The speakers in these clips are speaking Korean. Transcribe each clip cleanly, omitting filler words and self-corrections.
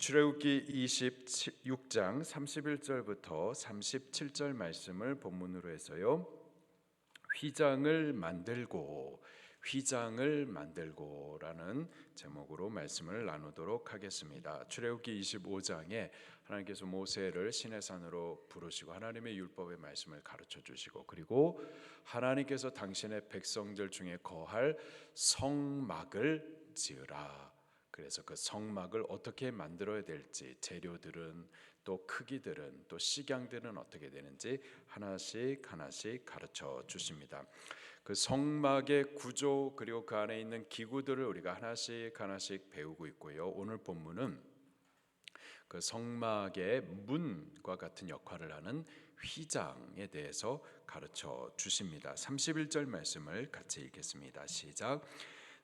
출애굽기 26장 31절부터 37절 말씀을 본문으로 해서요. 휘장을 만들고라는 제목으로 말씀을 나누도록 하겠습니다. 출애굽기 25장에 하나님께서 모세를 시내산으로 부르시고 하나님의 율법의 말씀을 가르쳐 주시고, 그리고 하나님께서 당신의 백성들 중에 거할 성막을 지으라. 그래서 그 성막을 어떻게 만들어야 될지, 재료들은 또 크기들은 또 식양들은 어떻게 되는지 하나씩 가르쳐 주십니다. 그 성막의 구조 그리고 그 안에 있는 기구들을 우리가 하나씩 배우고 있고요. 오늘 본문은 그 성막의 문과 같은 역할을 하는 휘장에 대해서 가르쳐 주십니다. 31절 말씀을 같이 읽겠습니다. 시작.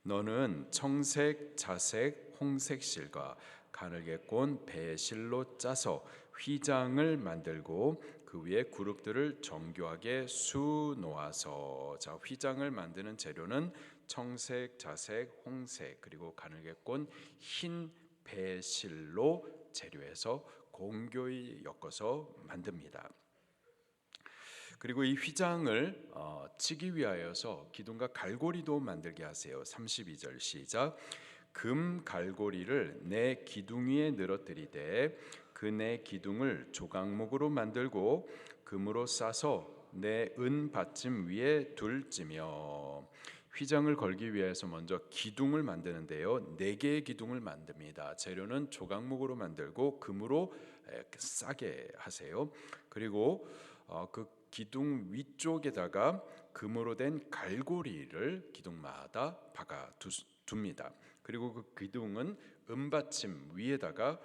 너는 청색, 자색, 홍색 실과 가늘게 꼰 배실로 짜서 휘장을 만들고 그 위에 그룹들을 정교하게 수놓아서. 자, 휘장을 만드는 재료는 청색, 자색, 홍색 그리고 가늘게 꼰 흰 배실로 재료에서 공교히 엮어서 만듭니다. 그리고 이 휘장을 치기 위하여서 기둥과 갈고리도 만들게 하세요. 32절 시작. 금 갈고리를 내 기둥 위에 늘어뜨리되 그 내 기둥을 조각목으로 만들고 금으로 싸서 내 은 받침 위에 둘지며. 휘장을 걸기 위해서 먼저 기둥을 만드는데요, 4개의 기둥을 만듭니다. 재료는 조각목으로 만들고 금으로 싸게 하세요. 그리고 그 기둥 위쪽에다가 금으로 된 갈고리를 기둥마다 박아 둡니다. 그리고 그 기둥은 은받침 위에다가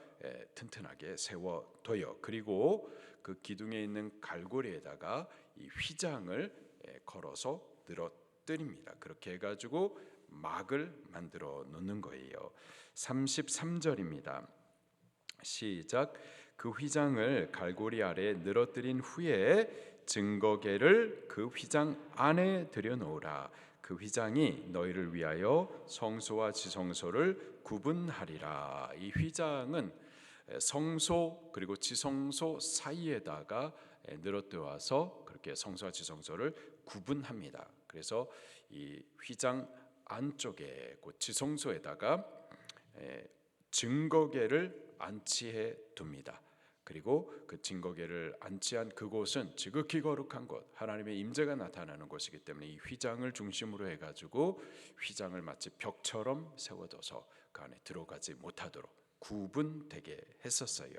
튼튼하게 세워둬요. 그리고 그 기둥에 있는 갈고리에다가 이 휘장을 걸어서 늘어뜨립니다. 그렇게 해가지고 막을 만들어 놓는 거예요. 33절입니다. 시작. 그 휘장을 갈고리 아래에 늘어뜨린 후에 증거궤를 그 휘장 안에 들여놓으라. 그 휘장이 너희를 위하여 성소와 지성소를 구분하리라. 이 휘장은 성소 그리고 지성소 사이에다가 늘어뜨려서 그렇게 성소와 지성소를 구분합니다. 그래서 이 휘장 안쪽에 그 지성소에다가 증거궤를 안치해 둡니다. 그리고 그 증거궤를 안치한 그곳은 지극히 거룩한 곳, 하나님의 임재가 나타나는 곳이기 때문에 이 휘장을 중심으로 해가지고 휘장을 마치 벽처럼 세워둬서 그 안에 들어가지 못하도록 구분되게 했었어요.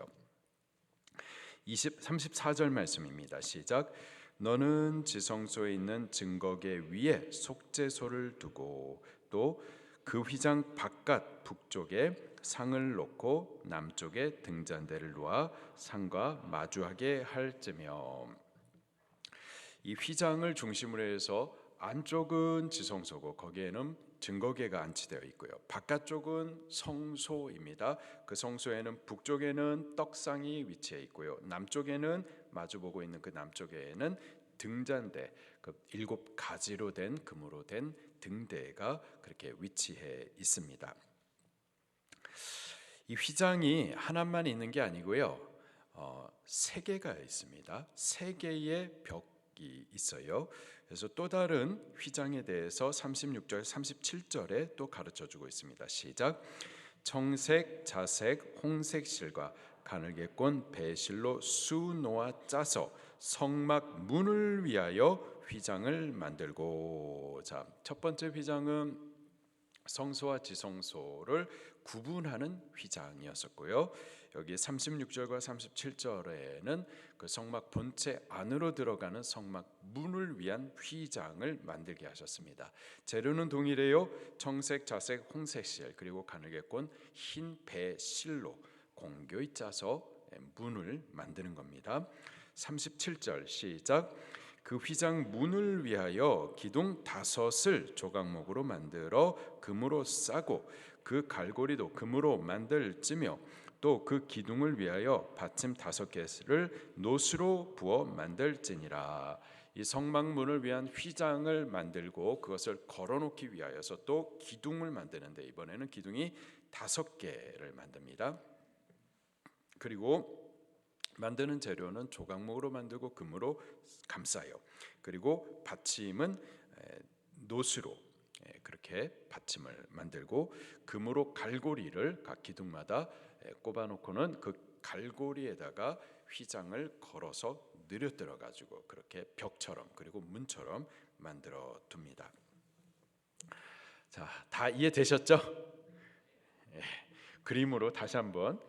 34절 말씀입니다. 시작. 너는 지성소에 있는 증거궤 위에 속죄소를 두고 또 그 휘장 바깥 북쪽에 상을 놓고 남쪽에 등잔대를 놓아 상과 마주하게 할지며. 이 휘장을 중심으로 해서 안쪽은 지성소고 거기에는 증거궤가 안치되어 있고요. 바깥쪽은 성소입니다. 그 성소에는 북쪽에는 떡상이 위치해 있고요. 남쪽에는 마주보고 있는 그 남쪽에는 등잔대, 그 7가지로 된 금으로 된 등대가 그렇게 위치해 있습니다. 이 휘장이 하나만 있는 게 아니고요, 3개가 있습니다. 3개의 벽이 있어요. 그래서 또 다른 휘장에 대해서 36절, 37절에 또 가르쳐주고 있습니다. 시작. 청색, 자색, 홍색 실과 가늘게 꼰 배실로 수놓아 짜서 성막 문을 위하여 휘장을 만들고. 자, 첫 번째 휘장은 성소와 지성소를 구분하는 휘장이었었고요. 여기 36절과 37절에는 그 성막 본체 안으로 들어가는 성막 문을 위한 휘장을 만들게 하셨습니다. 재료는 동일해요. 청색, 자색, 홍색 실 그리고 가늘게 꼰 흰 배실로 공교히 짜서 문을 만드는 겁니다. 37절 시작. 그 휘장 문을 위하여 기둥 5을 조각목으로 만들어 금으로 싸고 그 갈고리도 금으로 만들지며 또 그 기둥을 위하여 받침 5개를 노수로 부어 만들지니라. 이 성막문을 위한 휘장을 만들고 그것을 걸어놓기 위하여서 또 기둥을 만드는데 이번에는 기둥이 5개를 만듭니다. 그리고 만드는 재료는 조각목으로 만들고 금으로 감싸요. 그리고 받침은 노수로 그렇게 받침을 만들고 금으로 갈고리를 각 기둥마다 꼽아놓고는 그 갈고리에다가 휘장을 걸어서 느려뜨려 가지고 그렇게 벽처럼 그리고 문처럼 만들어 둡니다. 자, 다 이해되셨죠? 예, 그림으로 다시 한번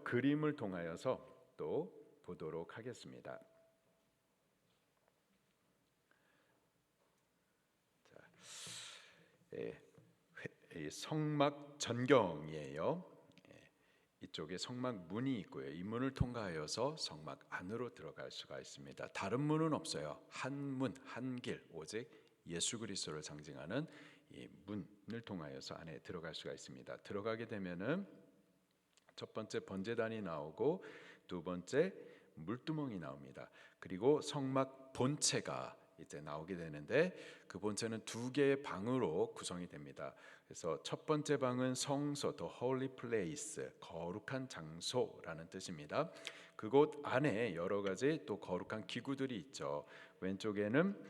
그림을 통하여서 또 보도록 하겠습니다. 이 성막 전경이에요. 이쪽에 성막 문이 있고요. 이 문을 통과하여서 성막 안으로 들어갈 수가 있습니다. 다른 문은 없어요. 한 문, 한 길, 오직 예수 그리스도를 상징하는 이 문을 통하여서 안에 들어갈 수가 있습니다. 들어가게 되면은 첫 번째 번제단이 나오고 두 번째 물두멍이 나옵니다. 그리고 성막 본체가 이제 나오게 되는데 그 본체는 두 개의 방으로 구성이 됩니다. 그래서 첫 번째 방은 성소, the holy place, 거룩한 장소라는 뜻입니다. 그곳 안에 여러 가지 또 거룩한 기구들이 있죠. 왼쪽에는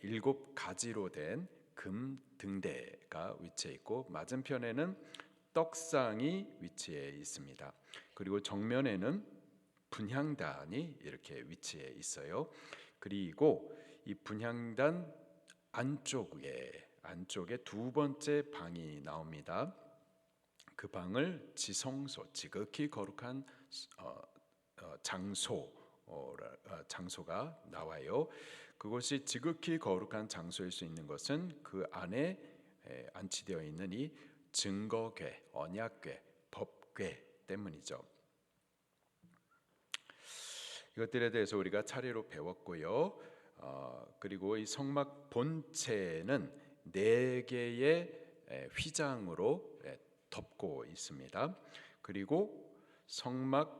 7가지로 된 금 등대가 위치해 있고 맞은편에는 떡상이 위치해 있습니다. 그리고 정면에는 분향단이 이렇게 위치해 있어요. 그리고 이 분향단 안쪽에 두 번째 방이 나옵니다. 그 방을 지성소, 지극히 거룩한 장소가 나와요. 그것이 지극히 거룩한 장소일 수 있는 것은 그 안에 안치되어 있는 이 증거궤, 언약궤, 법궤 때문이죠. 이것들에 대해서 우리가 차례로 배웠고요. 그리고 이 성막 본체는 4개의 휘장으로 덮고 있습니다. 그리고 성막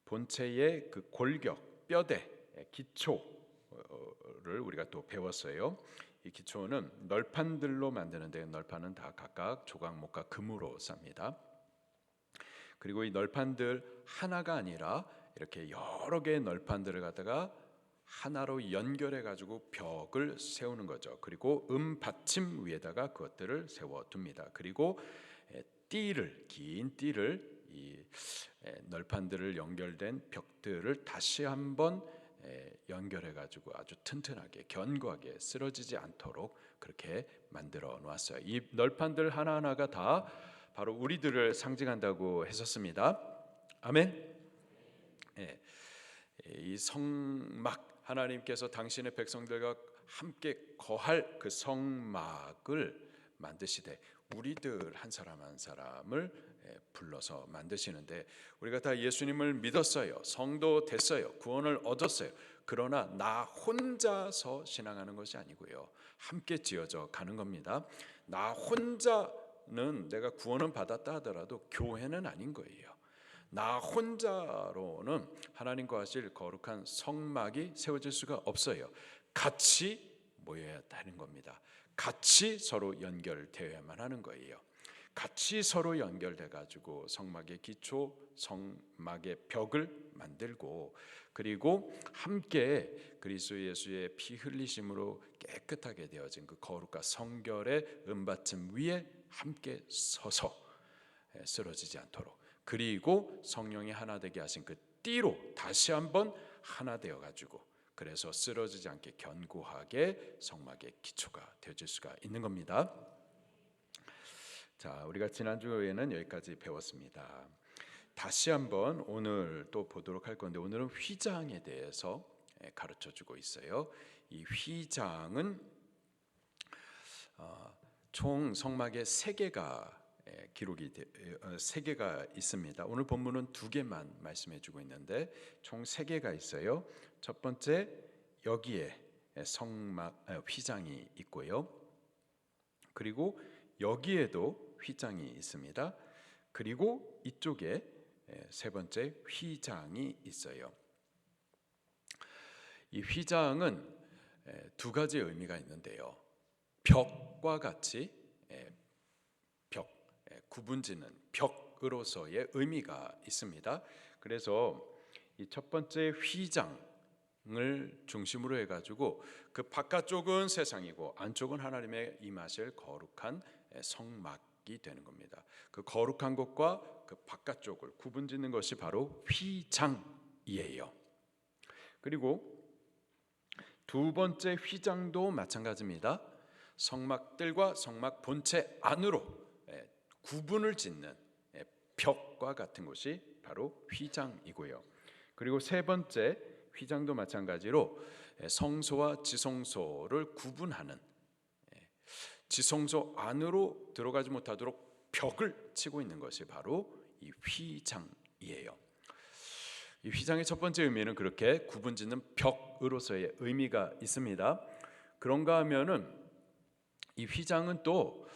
본체의 그 골격, 뼈대, 기초를 우리가 또 배웠어요. 이 기초는 널판들로 만드는데 널판은 다 각각 조각목과 금으로 쌉니다. 그리고 이 널판들 하나가 아니라 이렇게 여러 개의 널판들을 갖다가 하나로 연결해 가지고 벽을 세우는 거죠. 그리고 받침 위에다가 그것들을 세워 둡니다. 그리고 긴 띠를 이 널판들을 연결된 벽들을 다시 한번 연결해 가지고 아주 튼튼하게 견고하게 쓰러지지 않도록 그렇게 만들어 놓았어요. 이 널판들 하나하나가 다 바로 우리들을 상징한다고 했었습니다. 아멘. 이 성막, 하나님께서 당신의 백성들과 함께 거할 그 성막을 만드시되 우리들 한 사람 한 사람을 불러서 만드시는데 우리가 다 예수님을 믿었어요. 성도 됐어요. 구원을 얻었어요. 그러나 나 혼자서 신앙하는 것이 아니고요. 함께 지어져 가는 겁니다. 나 혼자는 내가 구원은 받았다 하더라도 교회는 아닌 거예요. 나 혼자로는 하나님과 하실 거룩한 성막이 세워질 수가 없어요. 같이 모여야 하는 겁니다. 같이 서로 연결되어야만 하는 거예요. 같이 서로 연결돼 가지고 성막의 기초, 성막의 벽을 만들고 그리고 함께 그리스도 예수의 피 흘리심으로 깨끗하게 되어진 그 거룩과 성결의 은받침 위에 함께 서서 쓰러지지 않도록 그리고 성령이 하나 되게 하신 그 띠로 다시 한번 하나 되어 가지고 그래서 쓰러지지 않게 견고하게 성막의 기초가 되어질 수가 있는 겁니다. 자, 우리가 지난주에는 여기까지 배웠습니다. 다시 한번 오늘 또 보도록 할 건데 오늘은 휘장에 대해서 가르쳐주고 있어요. 이 휘장은 총 성막에 3개가 기록이 3개가 있습니다. 오늘 본문은 2개만 말씀해주고 있는데 총 3개가 있어요. 첫 번째 여기에 성막 휘장이 있고요. 그리고 여기에도 휘장이 있습니다. 그리고 이쪽에 세 번째 휘장이 있어요. 이 휘장은 2가지 의미가 있는데요. 벽과 같이 구분짓는 벽으로서의 의미가 있습니다. 그래서 이 첫 번째 휘장을 중심으로 해가지고 그 바깥쪽은 세상이고 안쪽은 하나님의 임하실 거룩한 성막이 되는 겁니다. 그 거룩한 것과 그 바깥쪽을 구분짓는 것이 바로 휘장이에요. 그리고 두 번째 휘장도 마찬가지입니다. 성막들과 성막 본체 안으로 구분을 짓는 벽과 같은 것이 바로 휘장이고요. 그리고 세 번째 휘장도 마찬가지로 성소와 지성소를 구분하는, 지성소 안으로 들어가지 못하도록 벽을 치고 있는 것이 바로 이 휘장이에요. 이 휘장의 첫 번째 의미는 그렇게 구분짓는 벽으로서의 의미가 있습니다. 그런가 하면은 이 휘장은 또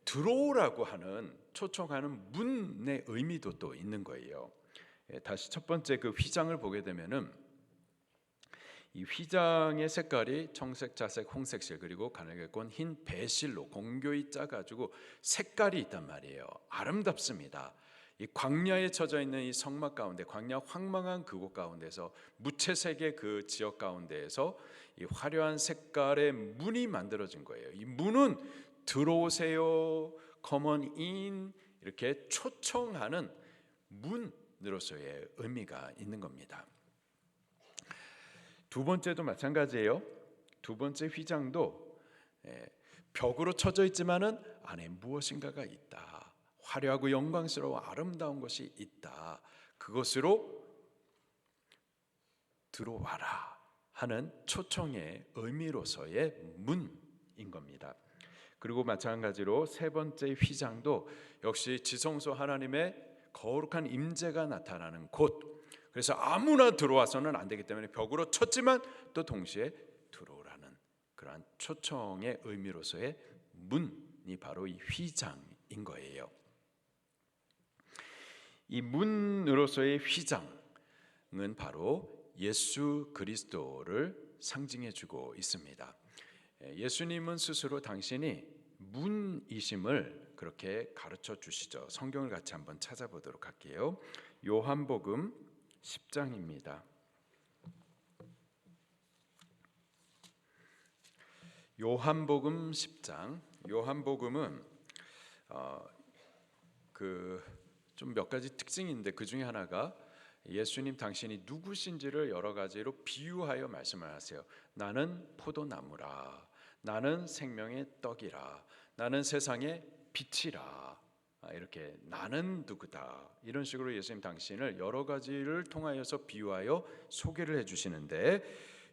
들어오라고 하는, 초청하는 문의 의미도 또 있는 거예요. 다시 첫 번째 그 휘장을 보게 되면은 이 휘장의 색깔이 청색, 자색, 홍색실 그리고 가늘게 꼰 흰 배실로 공교히 짜가지고 색깔이 있단 말이에요. 아름답습니다. 이 광야에 쳐져 있는 이 성막 가운데, 광야 황망한 그곳 가운데서 무채색의 그 지역 가운데에서 이 화려한 색깔의 문이 만들어진 거예요. 이 문은 들어오세요, come in 이렇게 초청하는 문으로서의 의미가 있는 겁니다. 두 번째도 마찬가지예요. 두 번째 휘장도 벽으로 쳐져 있지만은 안에 무엇인가가 있다. 화려하고 영광스러워 아름다운 것이 있다. 그것으로 들어와라 하는 초청의 의미로서의 문인 겁니다. 그리고 마찬가지로 세 번째 휘장도 역시 지성소 하나님의 거룩한 임재가 나타나는 곳. 그래서 아무나 들어와서는 안 되기 때문에 벽으로 쳤지만 또 동시에 들어오라는 그러한 초청의 의미로서의 문이 바로 이 휘장인 거예요. 이 문으로서의 휘장은 바로 예수 그리스도를 상징해 주고 있습니다. 예수님은 스스로 당신이 문이심을 그렇게 가르쳐 주시죠. 성경을 같이 한번 찾아보도록 할게요. 요한복음 10장입니다. 요한복음 10장. 요한복음은 좀 몇 가지 특징인데 그 중에 하나가 예수님 당신이 누구신지를 여러 가지로 비유하여 말씀을 하세요. 나는 포도나무라, 나는 생명의 떡이라, 나는 세상의 빛이라. 이렇게 나는 누구다 이런 식으로 예수님 당신을 여러 가지를 통하여서 비유하여 소개를 해주시는데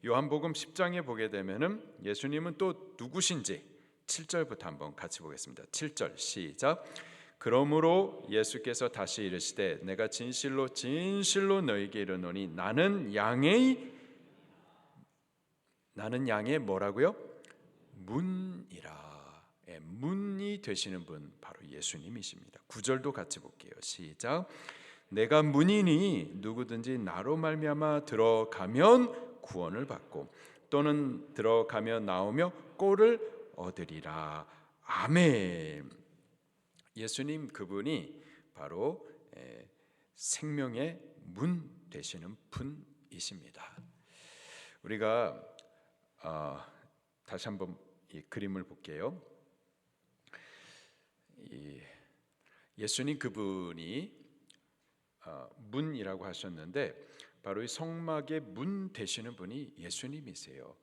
요한복음 10장에 보게 되면은 예수님은 또 누구신지 7절부터 한번 같이 보겠습니다. 7절 시작. 그러므로 예수께서 다시 이르시되 내가 진실로 진실로 너희에게 이르노니 나는 양의 뭐라고요? 문이라. 문이 되시는 분 바로 예수님이십니다. 9절도 같이 볼게요. 시작. 내가 문이니 누구든지 나로 말미암아 들어가면 구원을 받고 또는 들어가며 나오며 꼴을 얻으리라. 아멘. 예수님 그분이 바로 생명의 문 되시는 분이십니다. 우리가 다시 한번 이 그림을 볼게요. 예수님 그분이 문이라고 하셨는데 바로 이 성막의 문 되시는 분이 예수님이세요.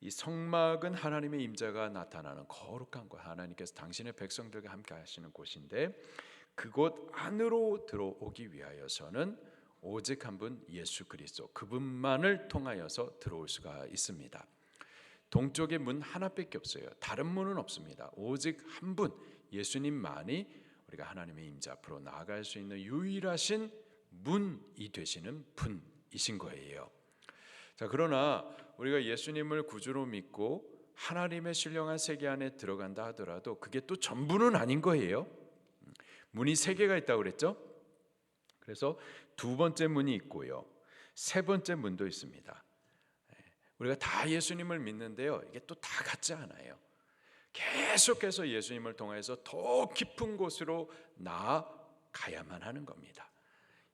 이 성막은 하나님의 임재가 나타나는 거룩한 곳, 하나님께서 당신의 백성들과 함께 하시는 곳인데 그곳 안으로 들어오기 위하여서는 오직 한 분 예수 그리스도 그분만을 통하여서 들어올 수가 있습니다. 동쪽의 문 하나밖에 없어요. 다른 문은 없습니다. 오직 한 분 예수님만이 우리가 하나님의 임재 앞으로 나아갈 수 있는 유일하신 문이 되시는 분이신 거예요. 자, 그러나 우리가 예수님을 구주로 믿고 하나님의 신령한 세계 안에 들어간다 하더라도 그게 또 전부는 아닌 거예요. 문이 세 개가 있다고 그랬죠. 그래서 두 번째 문이 있고요, 세 번째 문도 있습니다. 우리가 다 예수님을 믿는데요, 이게 또 다 같지 않아요. 계속해서 예수님을 통해서 더 깊은 곳으로 나아가야만 하는 겁니다.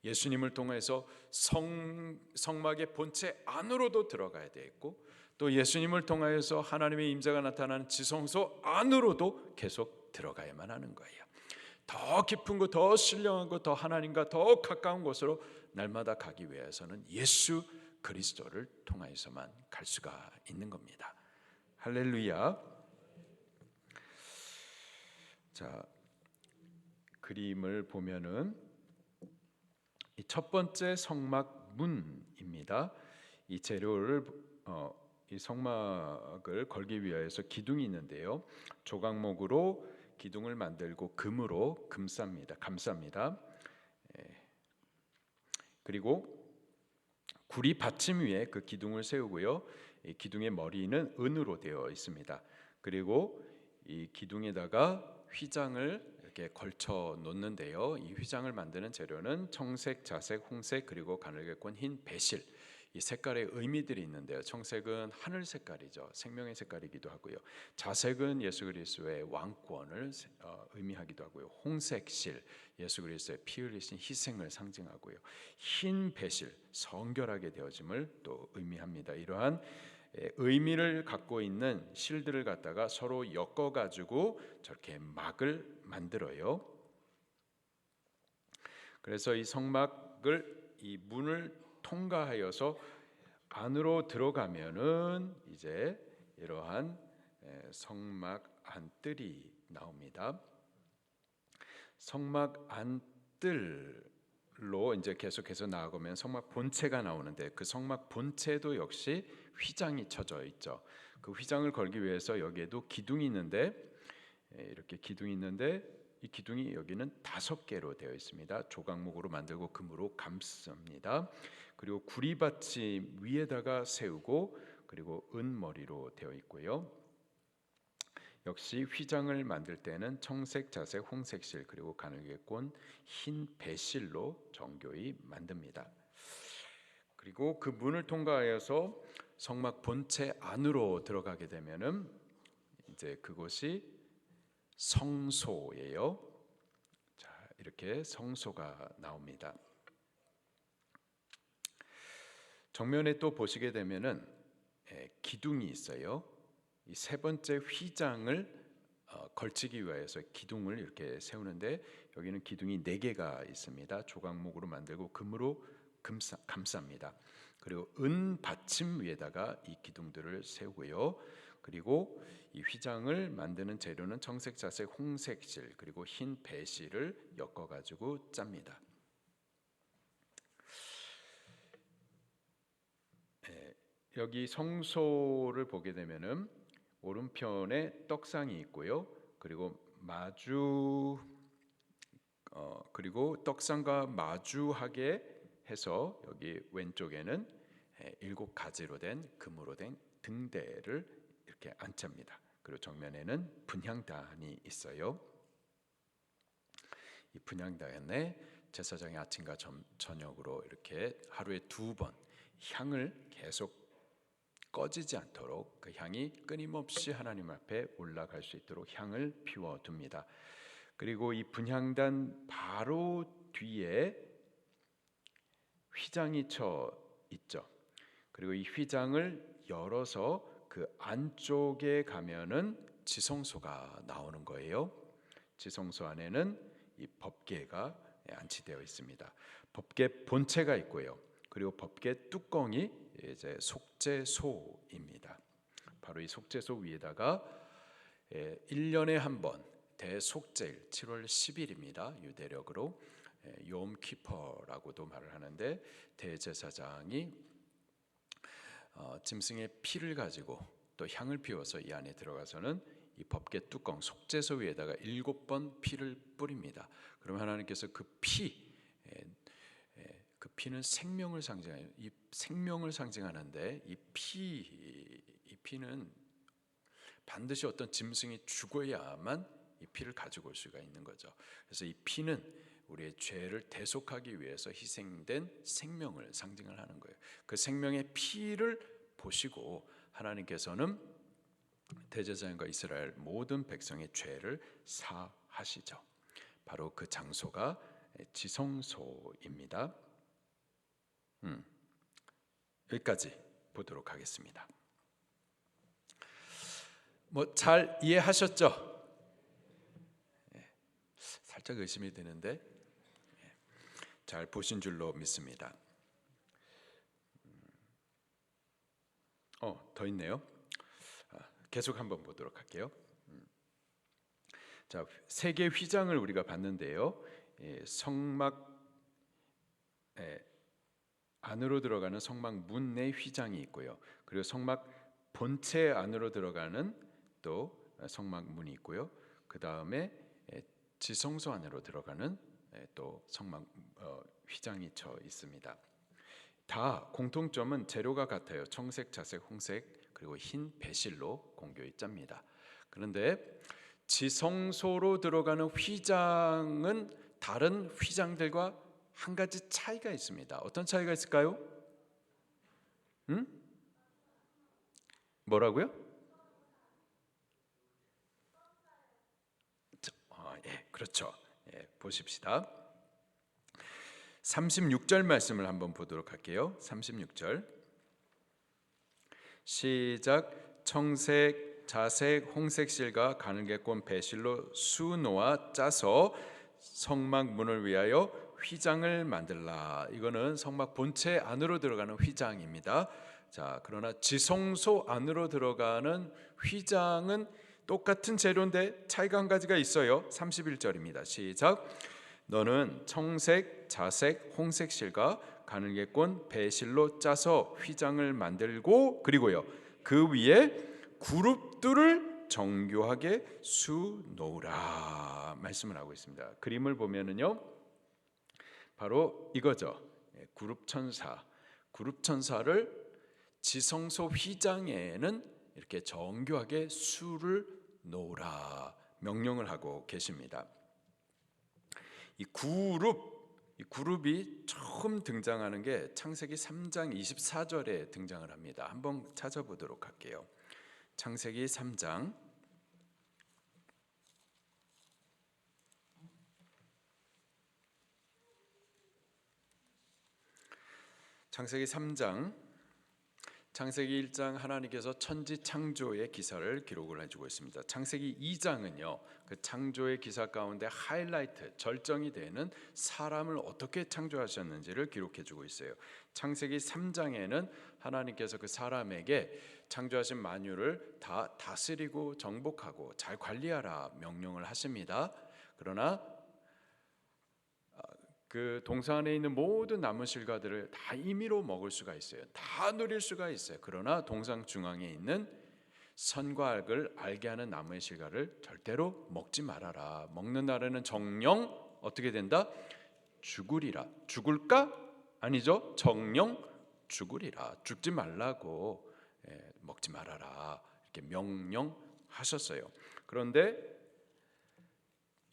예수님을 통해서 성막의 본체 안으로도 들어가야 되겠고, 또 예수님을 통해서 하나님의 임재가 나타나는 지성소 안으로도 계속 들어가야만 하는 거예요. 더 깊은 곳, 더 신령한 곳, 더 하나님과 더 가까운 곳으로 날마다 가기 위해서는 예수 그리스도를 통하여서만 갈 수가 있는 겁니다. 할렐루야. 자, 그림을 보면은 이 첫 번째 성막문입니다. 이 재료를 이 성막을 걸기 위해서 기둥이 있는데요. 조각목으로 기둥을 만들고 금으로 감쌉니다. 그리고 구리 받침 위에 그 기둥을 세우고요. 이 기둥의 머리는 은으로 되어 있습니다. 그리고 이 기둥에다가 휘장을 이렇게 걸쳐 놓는데요. 이 휘장을 만드는 재료는 청색, 자색, 홍색, 그리고 가늘게꼰 흰 배실. 이 색깔의 의미들이 있는데요. 청색은 하늘 색깔이죠. 생명의 색깔이기도 하고요. 자색은 예수 그리스도의 왕권을 의미하기도 하고요. 홍색 실, 예수 그리스도의 피 흘리신 희생을 상징하고요. 흰 배실, 성결하게 되어짐을 또 의미합니다. 이러한 의미를 갖고 있는 실들을 갖다가 서로 엮어 가지고 저렇게 막을 만들어요. 그래서 이 성막을, 이 문을 통과하여서 안으로 들어가면은 이제 이러한 성막 안뜰이 나옵니다. 성막 안뜰로 이제 계속해서 나아가면 성막 본체가 나오는데, 그 성막 본체도 역시 휘장이 쳐져 있죠. 그 휘장을 걸기 위해서 여기에도 기둥이 있는데, 이렇게 기둥이 있는데 이 기둥이 여기는 5개로 되어 있습니다. 조각목으로 만들고 금으로 감습니다. 그리고 구리받침 위에다가 세우고, 그리고 은머리로 되어 있고요. 역시 휘장을 만들 때는 청색, 자색, 홍색실, 그리고 가늘게꼰 흰 배실로 정교히 만듭니다. 그리고 그 문을 통과하여서 성막 본체 안으로 들어가게 되면은 이제 그곳이 성소예요. 자, 이렇게 성소가 나옵니다. 정면에 또 보시게 되면은 기둥이 있어요. 이 세 번째 휘장을 걸치기 위해서 기둥을 이렇게 세우는데, 여기는 기둥이 4개가 있습니다. 조각목으로 만들고 금으로 감쌉니다. 그리고 은 받침 위에다가 이 기둥들을 세우고요. 그리고 이 휘장을 만드는 재료는 청색, 자색, 홍색실, 그리고 흰 배실을 엮어 가지고 짭니다. 여기 성소를 보게 되면은 오른편에 떡상이 있고요. 그리고 그리고 떡상과 마주하게 해서 여기 왼쪽에는 7가지로 된 금으로 된 등대를 이렇게 안찹니다. 그리고 정면에는 분향단이 있어요. 이 분향단에 제사장이 아침과 저녁으로 이렇게 하루에 2번 향을 계속 꺼지지 않도록, 그 향이 끊임없이 하나님 앞에 올라갈 수 있도록 향을 피워둡니다. 그리고 이 분향단 바로 뒤에 휘장이 쳐 있죠. 그리고 이 휘장을 열어서 그 안쪽에 가면은 지성소가 나오는 거예요. 지성소 안에는 이 법궤가 안치되어 있습니다. 법궤 본체가 있고요. 그리고 법궤 뚜껑이 이제 속죄소입니다. 바로 이 속죄소 위에다가 1년에 한 번 대속죄일 7월 10일입니다. 유대력으로 욤키퍼라고도 말을 하는데, 대제사장이 짐승의 피를 가지고 또 향을 피워서 이 안에 들어가서는 이 법궤 뚜껑 속죄소 위에다가 7번 피를 뿌립니다. 그럼 하나님께서 그 피는 생명을 상징해요. 이 생명을 상징하는데, 이 피는 반드시 어떤 짐승이 죽어야만 이 피를 가지고 올 수가 있는 거죠. 그래서 이 피는 우리의 죄를 대속하기 위해서 희생된 생명을 상징을 하는 거예요. 그 생명의 피를 보시고 하나님께서는 대제사장과 이스라엘 모든 백성의 죄를 사하시죠. 바로 그 장소가 지성소입니다. 여기까지 보도록 하겠습니다. 잘 이해하셨죠? 살짝 의심이 드는데 잘 보신 줄로 믿습니다. 더 있네요. 계속 한번 보도록 할게요. 자, 세계 휘장을 우리가 봤는데요. 성막 안으로 들어가는 성막 문 내 휘장이 있고요. 그리고 성막 본체 안으로 들어가는 또 성막 문이 있고요. 그 다음에 지성소 안으로 들어가는 또 성막 휘장이 쳐 있습니다. 다 공통점은 재료가 같아요. 청색, 자색, 홍색 그리고 흰 배실로 공교히 짭니다. 그런데 지성소로 들어가는 휘장은 다른 휘장들과 한 가지 차이가 있습니다. 어떤 차이가 있을까요? 뭐라고요? 그렇죠. 보십시다. 36절 말씀을 한번 보도록 할게요. 36절 시작. 청색, 자색, 홍색 실과 가늘게꼰 배실로 수놓아 짜서 성막 문을 위하여 휘장을 만들라. 이거는 성막 본체 안으로 들어가는 휘장입니다. 자, 그러나 지성소 안으로 들어가는 휘장은 똑같은 재료인데 차이가 한 가지가 있어요. 31절입니다. 시작. 너는 청색, 자색, 홍색 실과 가늘게꼰 배실로 짜서 휘장을 만들고 그리고요 그 위에 그룹들을 정교하게 수놓으라 말씀을 하고 있습니다. 그림을 보면은요 바로 이거죠. 그룹천사를 지성소 휘장에는 이렇게 정교하게 수를 놓으라 명령을 하고 계십니다. 이 그룹이 처음 등장하는 게 창세기 3장 24절에 등장을 합니다. 한번 찾아보도록 할게요. 창세기 3장 창세기 1장 하나님께서 천지 창조의 기사를 기록을 해주고 있습니다. 창세기 2장은요 그 창조의 기사 가운데 하이라이트 절정이 되는 사람을 어떻게 창조하셨는지를 기록해주고 있어요. 창세기 3장에는 하나님께서 그 사람에게 창조하신 만유를 다 다스리고 정복하고 잘 관리하라 명령을 하십니다. 그러나 그 동산 안에 있는 모든 나무 실과들을 다 임의로 먹을 수가 있어요. 다 누릴 수가 있어요. 그러나 동산 중앙에 있는 선과 악을 알게 하는 나무의 실과를 절대로 먹지 말아라. 먹는 날에는 정령 어떻게 된다? 죽으리라. 죽을까? 아니죠. 정령 죽으리라. 죽지 말라고 먹지 말아라. 이렇게 명령하셨어요. 그런데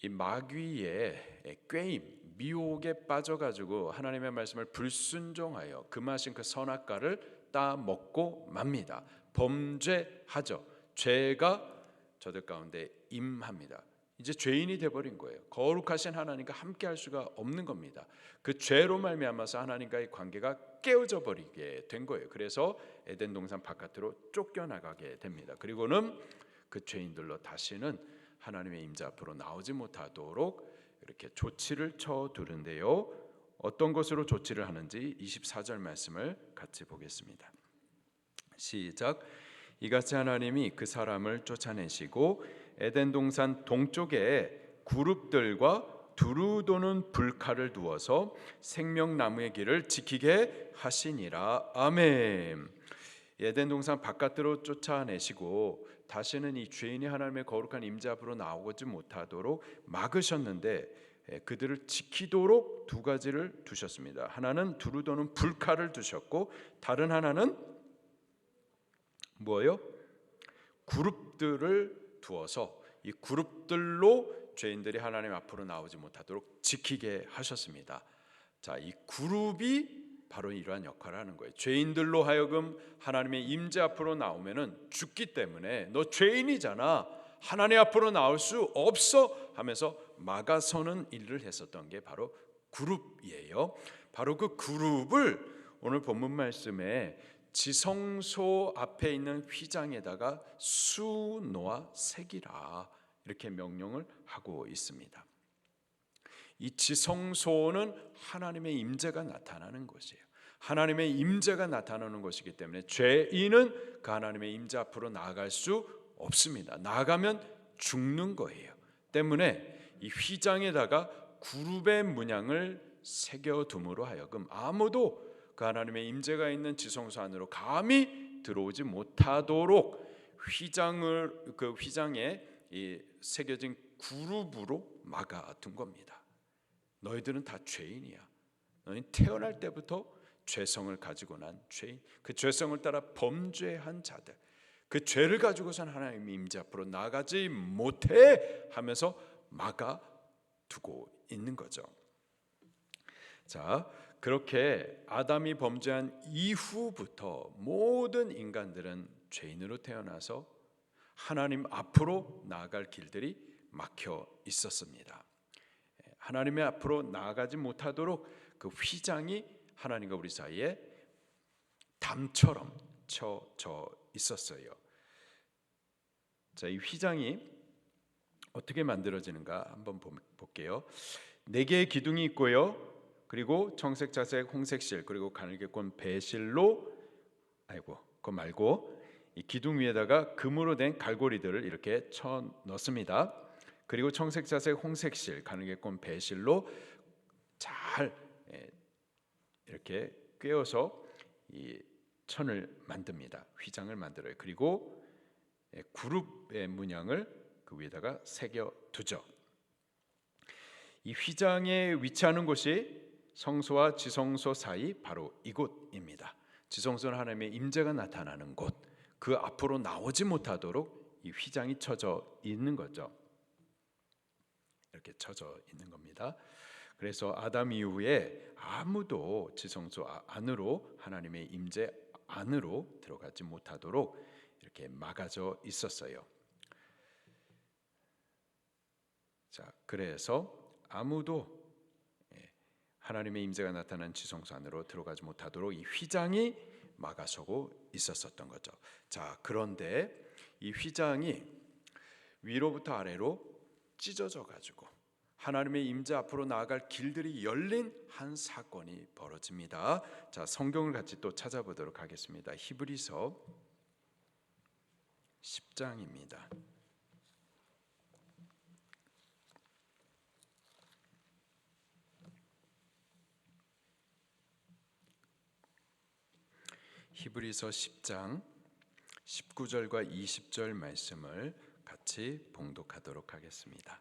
이 마귀의 꾀임 미혹에 빠져가지고 하나님의 말씀을 불순종하여 금하신 그 선악과를 따먹고 맙니다. 범죄하죠. 죄가 저들 가운데 임합니다. 이제 죄인이 돼버린 거예요. 거룩하신 하나님과 함께할 수가 없는 겁니다. 그 죄로 말미암아서 하나님과의 관계가 깨어져 버리게 된 거예요. 그래서 에덴 동산 바깥으로 쫓겨나가게 됩니다. 그리고는 그 죄인들로 다시는 하나님의 임재 앞으로 나오지 못하도록 이렇게 조치를 쳐두는데요. 어떤 것으로 조치를 하는지 24절 말씀을 같이 보겠습니다. 시작. 이같이 하나님이 그 사람을 쫓아내시고 에덴 동산 동쪽에 그룹들과 두루 도는 불칼을 두어서 생명나무의 길을 지키게 하시니라. 아멘. 에덴 동산 바깥으로 쫓아내시고 다시는 이 죄인이 하나님의 거룩한 임재 앞으로 나오지 못하도록 막으셨는데 그들을 지키도록 두 가지를 두셨습니다. 하나는 두루 도는 불칼을 두셨고 다른 하나는 뭐예요? 그룹들을 두어서 이 그룹들로 죄인들이 하나님 앞으로 나오지 못하도록 지키게 하셨습니다. 자, 이 그룹이 바로 이러한 역할을 하는 거예요. 죄인들로 하여금 하나님의 임재 앞으로 나오면은 죽기 때문에 너 죄인이잖아, 하나님 앞으로 나올 수 없어 하면서 막아서는 일을 했었던 게 바로 그룹이에요. 바로 그 그룹을 오늘 본문 말씀에 지성소 앞에 있는 휘장에다가 수 놓아 새기라 이렇게 명령을 하고 있습니다. 이 지성소는 하나님의 임재가 나타나는 것이에요. 하나님의 임재가 나타나는 것이기 때문에 죄인은 그 하나님의 임재 앞으로 나아갈 수 없습니다. 나아가면 죽는 거예요. 때문에 이 휘장에다가 그룹의 문양을 새겨둠으로 하여금 아무도 그 하나님의 임재가 있는 지성소 안으로 감히 들어오지 못하도록 그 휘장에 새겨진 그룹으로 막아둔 겁니다. 너희들은 다 죄인이야. 너희는 태어날 때부터 죄성을 가지고 난 죄인, 그 죄성을 따라 범죄한 자들, 그 죄를 가지고선 하나님의 임재 앞으로 나가지 못해 하면서 막아두고 있는 거죠. 자, 그렇게 아담이 범죄한 이후부터 모든 인간들은 죄인으로 태어나서 하나님 앞으로 나아갈 길들이 막혀 있었습니다. 하나님의 앞으로 나아가지 못하도록 그 휘장이 하나님과 우리 사이에 담처럼 쳐져 있었어요. 자, 이 휘장이 어떻게 만들어지는가 한번 볼게요. 4개의 기둥이 있고요. 그리고 청색, 자색, 홍색 실, 그리고 가늘게꼰 배실로, 그거 말고 이 기둥 위에다가 금으로 된 갈고리들을 이렇게 쳐 넣습니다. 그리고 청색, 자색, 홍색 실, 가늘게꼰 배실로 잘 이렇게 꿰어서 이 천을 만듭니다. 휘장을 만들어요. 그리고 그룹의 문양을 그 위에다가 새겨 두죠. 이 휘장에 위치하는 곳이 성소와 지성소 사이 바로 이곳입니다. 지성소는 하나님의 임재가 나타나는 곳, 그 앞으로 나오지 못하도록 이 휘장이 쳐져 있는 거죠. 이렇게 쳐져 있는 겁니다. 그래서 아담 이후에 아무도 지성소 안으로, 하나님의 임재 안으로 들어가지 못하도록 이렇게 막아져 있었어요. 자, 그래서 아무도 하나님의 임재가 나타난 지성소 안으로 들어가지 못하도록 이 휘장이 막아서고 있었던 거죠. 자, 그런데 이 휘장이 위로부터 아래로 찢어져 가지고 하나님의 임재 앞으로 나아갈 길들이 열린 한 사건이 벌어집니다. 자, 성경을 같이 또 찾아보도록 하겠습니다. 히브리서 10장입니다. 히브리서 10장 19절과 20절 말씀을 같이 봉독하도록 하겠습니다.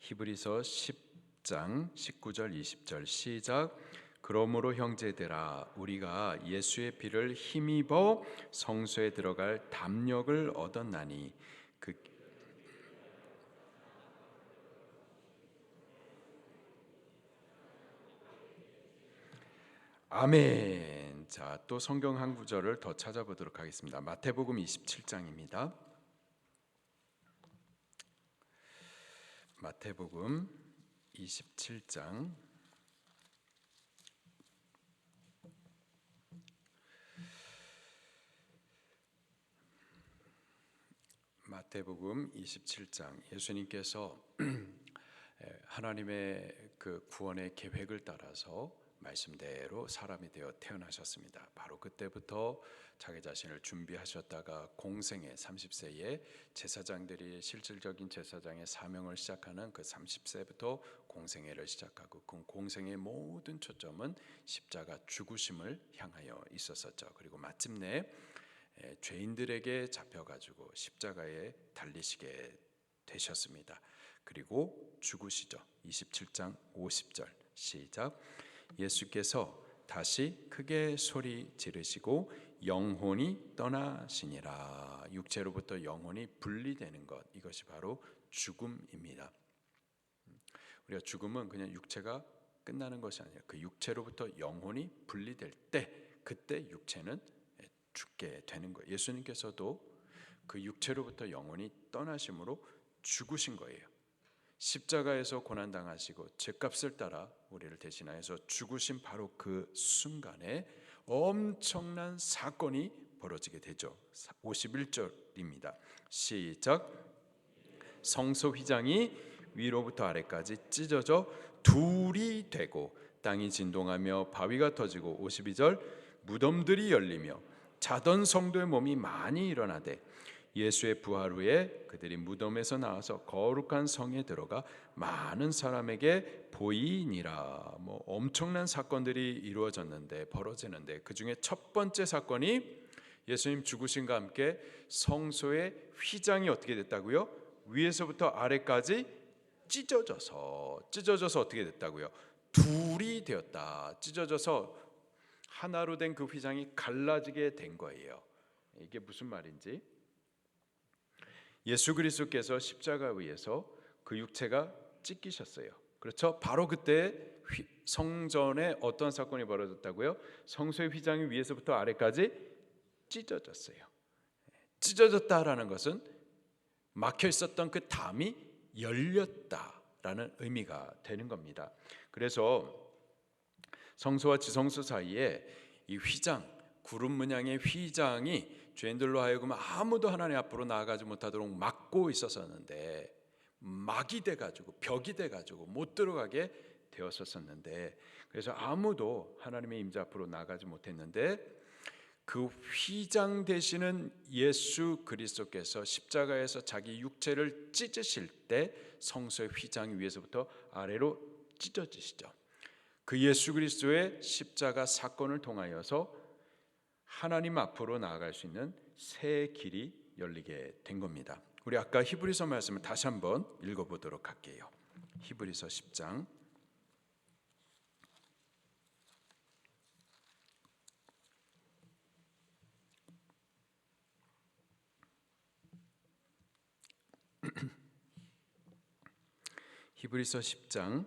히브리서 10장 19절 20절 시작. 그러므로 형제들아 우리가 예수의 피를 힘입어 성소에 들어갈 담력을 얻었나니 아멘. 자, 또 성경 한 구절을 더 찾아보도록 하겠습니다. 마태복음 27장입니다. 마태복음 27장 마태복음 27장 예수님께서 하나님의 그 구원의 계획을 따라서 말씀대로 사람이 되어 태어나셨습니다. 바로 그때부터 자기 자신을 준비하셨다가 공생애 30세에 제사장들이 실질적인 제사장의 사명을 시작하는 그 30세부터 공생애를 시작하고 그 공생애의 모든 초점은 십자가 죽으심을 향하여 있었었죠. 그리고 마침내 죄인들에게 잡혀가지고 십자가에 달리시게 되셨습니다. 그리고 죽으시죠. 27장 50절 시작. 예수께서 다시 크게 소리 지르시고 영혼이 떠나시니라. 육체로부터 영혼이 분리되는 것, 이것이 바로 죽음입니다. 우리가 죽음은 그냥 육체가 끝나는 것이 아니라 그 육체로부터 영혼이 분리될 때 그때 육체는 죽게 되는 거예요. 예수님께서도 그 육체로부터 영혼이 떠나심으로 죽으신 거예요. 십자가에서 고난당하시고 죄값을 따라 우리를 대신하여서 죽으신 바로 그 순간에 엄청난 사건이 벌어지게 되죠. 51절입니다. 시작. 성소 휘장이 위로부터 아래까지 찢어져 둘이 되고 땅이 진동하며 바위가 터지고 52절 무덤들이 열리며 자던 성도의 몸이 많이 일어나되 예수의 부활 후에 그들이 무덤에서 나와서 거룩한 성에 들어가 많은 사람에게 보이니라. 엄청난 사건들이 이루어졌는데 벌어지는데 그 중에 첫 번째 사건이 예수님 죽으심과 함께 성소의 휘장이 어떻게 됐다고요? 위에서부터 아래까지 찢어져서 어떻게 됐다고요? 둘이 되었다. 찢어져서 하나로 된 그 휘장이 갈라지게 된 거예요. 이게 무슨 말인지, 예수 그리스도께서 십자가 위에서 그 육체가 찢기셨어요. 그렇죠? 바로 그때 성전에 어떤 사건이 벌어졌다고요? 성소의 휘장이 위에서부터 아래까지 찢어졌어요. 찢어졌다라는 것은 막혀 있었던 그 담이 열렸다라는 의미가 되는 겁니다. 그래서 성소와 지성소 사이에 이 휘장, 구름 문양의 휘장이 죄인들로 하여금 아무도 하나님 앞으로 나아가지 못하도록 막고 있었었는데, 막이 돼가지고 벽이 돼가지고 못 들어가게 되었었는데, 그래서 아무도 하나님의 임재 앞으로 나아가지 못했는데, 그 휘장 되시는 예수 그리스도께서 십자가에서 자기 육체를 찢으실 때 성소의 휘장이 위에서부터 아래로 찢어지시죠. 그 예수 그리스도의 십자가 사건을 통하여서 하나님 앞으로 나아갈 수 있는 새 길이 열리게 된 겁니다. 우리 아까 히브리서 말씀을 다시 한번 읽어보도록 할게요. 히브리서 10장 히브리서 10장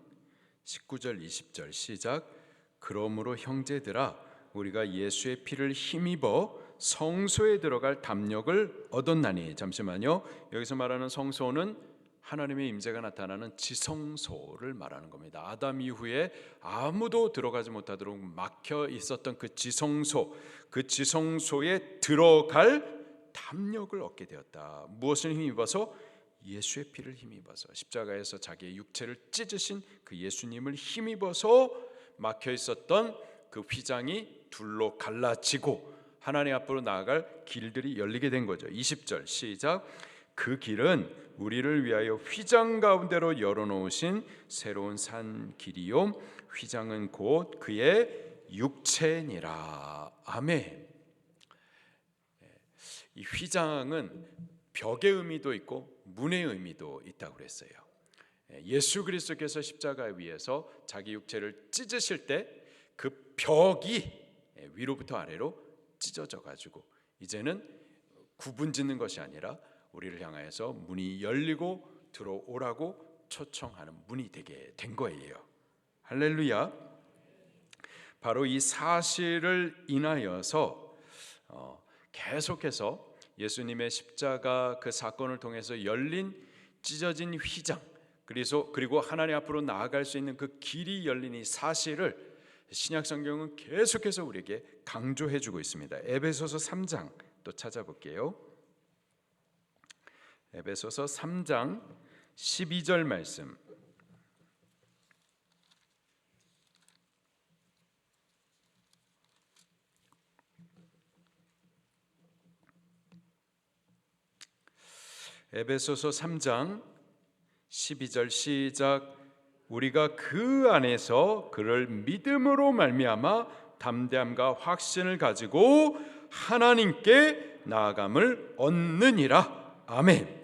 19절 20절 시작. 그러므로 형제들아 우리가 예수의 피를 힘입어 성소에 들어갈 담력을 얻었나니. 잠시만요. 여기서 말하는 성소는 하나님의 임재가 나타나는 지성소를 말하는 겁니다. 아담 이후에 아무도 들어가지 못하도록 막혀 있었던 그 지성소, 그 지성소에 들어갈 담력을 얻게 되었다. 무엇을 힘입어서? 예수의 피를 힘입어서, 십자가에서 자기의 육체를 찢으신 그 예수님을 힘입어서 막혀 있었던 그 휘장이 둘로 갈라지고 하나님 앞으로 나아갈 길들이 열리게 된 거죠. 20절 시작. 그 길은 우리를 위하여 휘장 가운데로 열어놓으신 새로운 산 길이요 휘장은 곧 그의 육체니라. 아멘. 이 휘장은 벽의 의미도 있고 문의 의미도 있다고 그랬어요. 예수 그리스도께서 십자가 위에서 자기 육체를 찢으실 때 그 벽이 위로부터 아래로 찢어져 가지고 이제는 구분 짓는 것이 아니라 우리를 향하여서 문이 열리고 들어오라고 초청하는 문이 되게 된 거예요. 할렐루야. 바로 이 사실을 인하여서 계속해서 예수님의 십자가 그 사건을 통해서 열린 찢어진 휘장, 그리고 하나님 앞으로 나아갈 수 있는 그 길이 열린 이 사실을 신약 성경은 계속해서 우리에게 강조해 주고 있습니다. 에베소서 3장 또 찾아볼게요. 에베소서 3장 12절 말씀. 에베소서 3장 12절 시작. 우리가 그 안에서 그를 믿음으로 말미암아 담대함과 확신을 가지고 하나님께 나아감을 얻느니라. 아멘.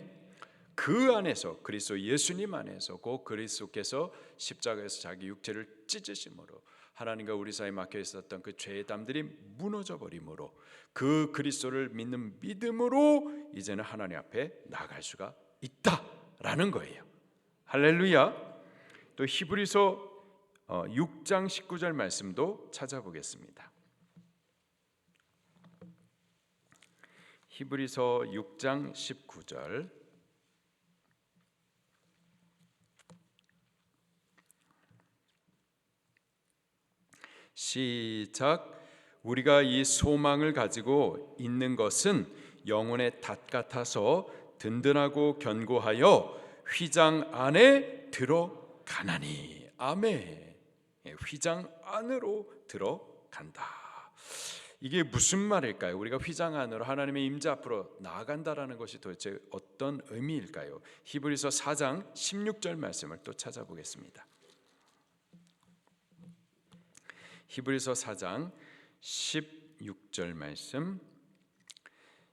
그 안에서, 그리스도 예수님 안에서, 곧 그리스도께서 십자가에서 자기 육체를 찢으심으로 하나님과 우리 사이에 막혀 있었던 그 죄의 담들이 무너져 버림으로 그 그리스도를 믿는 믿음으로 이제는 하나님 앞에 나아갈 수가 있다라는 거예요. 할렐루야. 또 히브리서 6장 19절 말씀도 찾아보겠습니다. 히브리서 6장 19절. 시작. 우리가 이 소망을 가지고 있는 것은 영혼의 닷 같아서 든든하고 견고하여 휘장 안에 들어가나니. 아멘. 휘장 안으로 들어간다. 이게 무슨 말일까요? 우리가 휘장 안으로 하나님의 임재 앞으로 나아간다라는 것이 도대체 어떤 의미일까요? 히브리서 4장 16절 말씀을 또 찾아보겠습니다. 히브리서 4장 16절 말씀.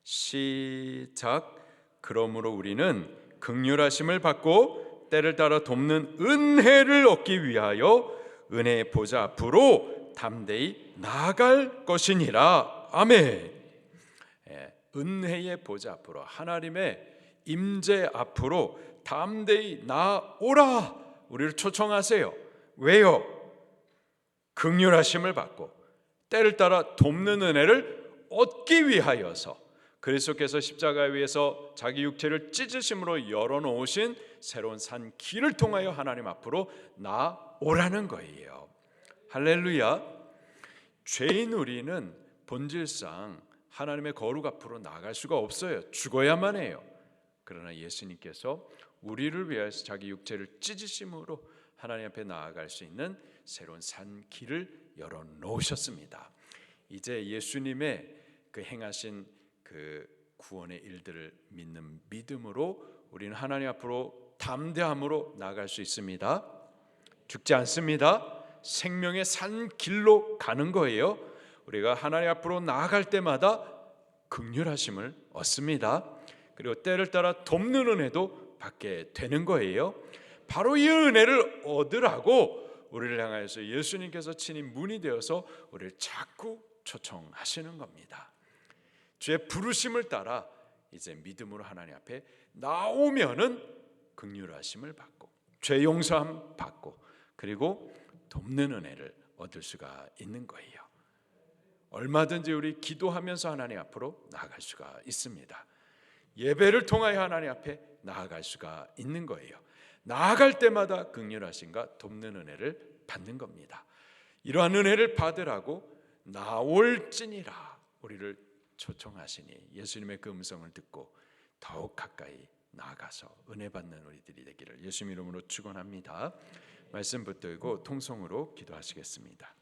시작. 그러므로 우리는 긍휼하심을 받고 때를 따라 돕는 은혜를 얻기 위하여 은혜의 보좌 앞으로 담대히 나아갈 것이니라. 아멘. 은혜의 보좌 앞으로, 하나님의 임재 앞으로 담대히 나아오라. 우리를 초청하세요. 왜요? 긍휼하심을 받고 때를 따라 돕는 은혜를 얻기 위하여서, 그리스도께서 십자가에 위해서 자기 육체를 찢으심으로 열어놓으신 새로운 산 길을 통하여 하나님 앞으로 나오라는 거예요. 할렐루야. 죄인 우리는 본질상 하나님의 거룩 앞으로 나아갈 수가 없어요. 죽어야만 해요. 그러나 예수님께서 우리를 위해서 자기 육체를 찢으심으로 하나님 앞에 나아갈 수 있는 새로운 산 길을 열어놓으셨습니다. 이제 예수님의 그 행하신 그 구원의 일들을 믿는 믿음으로 우리는 하나님 앞으로 담대함으로 나아갈 수 있습니다. 죽지 않습니다. 생명의 산 길로 가는 거예요. 우리가 하나님 앞으로 나아갈 때마다 긍휼하심을 얻습니다. 그리고 때를 따라 돕는 은혜도 받게 되는 거예요. 바로 이 은혜를 얻으라고 우리를 향하여서 예수님께서 친히 문이 되어서 우리를 자꾸 초청하시는 겁니다. 주의 부르심을 따라 이제 믿음으로 하나님 앞에 나오면은 긍휼하심을 받고 죄 용서함 받고 그리고 돕는 은혜를 얻을 수가 있는 거예요. 얼마든지 우리 기도하면서 하나님 앞으로 나아갈 수가 있습니다. 예배를 통하여 하나님 앞에 나아갈 수가 있는 거예요. 나아갈 때마다 긍휼하심과 돕는 은혜를 받는 겁니다. 이러한 은혜를 받으라고 나올지니라 우리를 초청하시니 예수님의 그 음성을 듣고 더욱 가까이 나아가서 은혜 받는 우리들이 되기를 예수님 이름으로 축원합니다. 말씀 붙들고 통성으로 기도하시겠습니다.